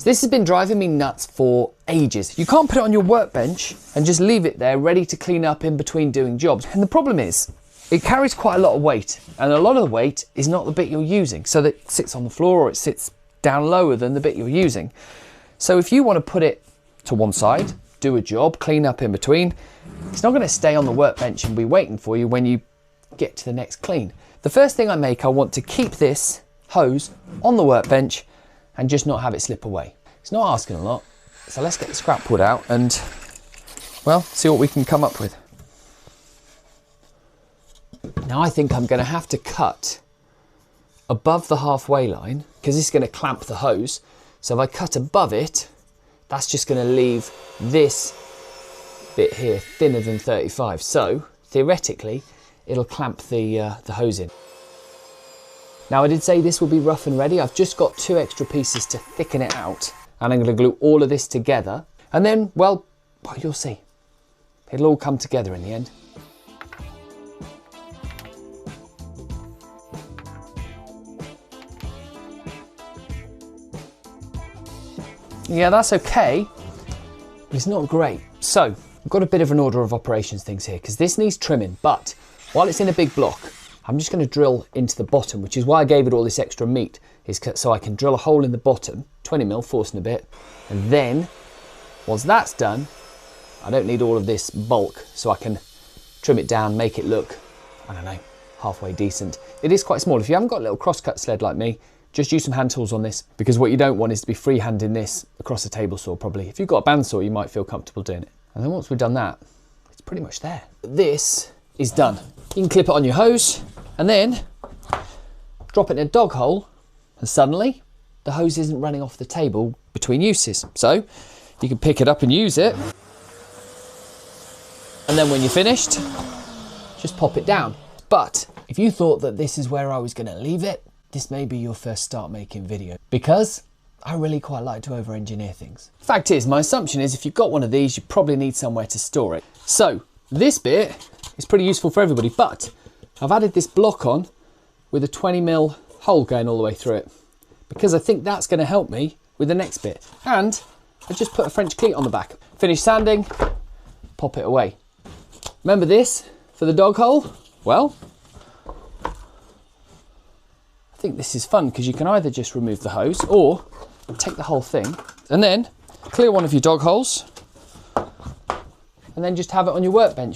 So this has been driving me nuts for ages. You can't put it on your workbench and just leave it there ready to clean up in between doing jobs. And the problem is, it carries quite a lot of weight, and a lot of the weight is not the bit you're using. So that it sits on the floor or it sits down lower than the bit you're using. So if you want to put it to one side, do a job, clean up in between, it's not going to stay on the workbench and be waiting for you when you get to the next clean. The first thing I want to keep this hose on the workbench and just not have it slip away. It's not asking a lot. So let's get the scrap wood out and, well, see what we can come up with. Now I think I'm going to have to cut above the halfway line because this is going to clamp the hose. So if I cut above it, that's just going to leave this bit here thinner than 35. So theoretically, it'll clamp the hose in. Now I did say this will be rough and ready. I've just got 2 extra pieces to thicken it out, and I'm going to glue all of this together. And then, well, you'll see. It'll all come together in the end. Yeah, that's okay, but it's not great. So, I've got a bit of an order of operations things here, because this needs trimming, but while it's in a big block, I'm just going to drill into the bottom, which is why I gave it all this extra meat, is so I can drill a hole in the bottom, 20 mil, forcing a bit, and then, once that's done, I don't need all of this bulk, so I can trim it down, make it look, I don't know, halfway decent. It is quite small. If you haven't got a little crosscut sled like me, just use some hand tools on this, because what you don't want is to be freehanding this across a table saw probably. If you've got a bandsaw, you might feel comfortable doing it. And then once we've done that, it's pretty much there. This is done. You can clip it on your hose and then drop it in a dog hole, and suddenly the hose isn't running off the table between uses. So you can pick it up and use it. And then when you're finished, just pop it down. But if you thought that this is where I was gonna leave it, this may be your first start making video, because I really quite like to over-engineer things. Fact is, my assumption is if you've got one of these, you probably need somewhere to store it. So this bit is pretty useful for everybody, but I've added this block on with a 20 mil hole going all the way through it, because I think that's going to help me with the next bit. And I just put a French cleat on the back. Finish sanding, pop it away. Remember this for the dog hole? Well, I think this is fun, because you can either just remove the hose or take the whole thing and then clear one of your dog holes and then just have it on your workbench.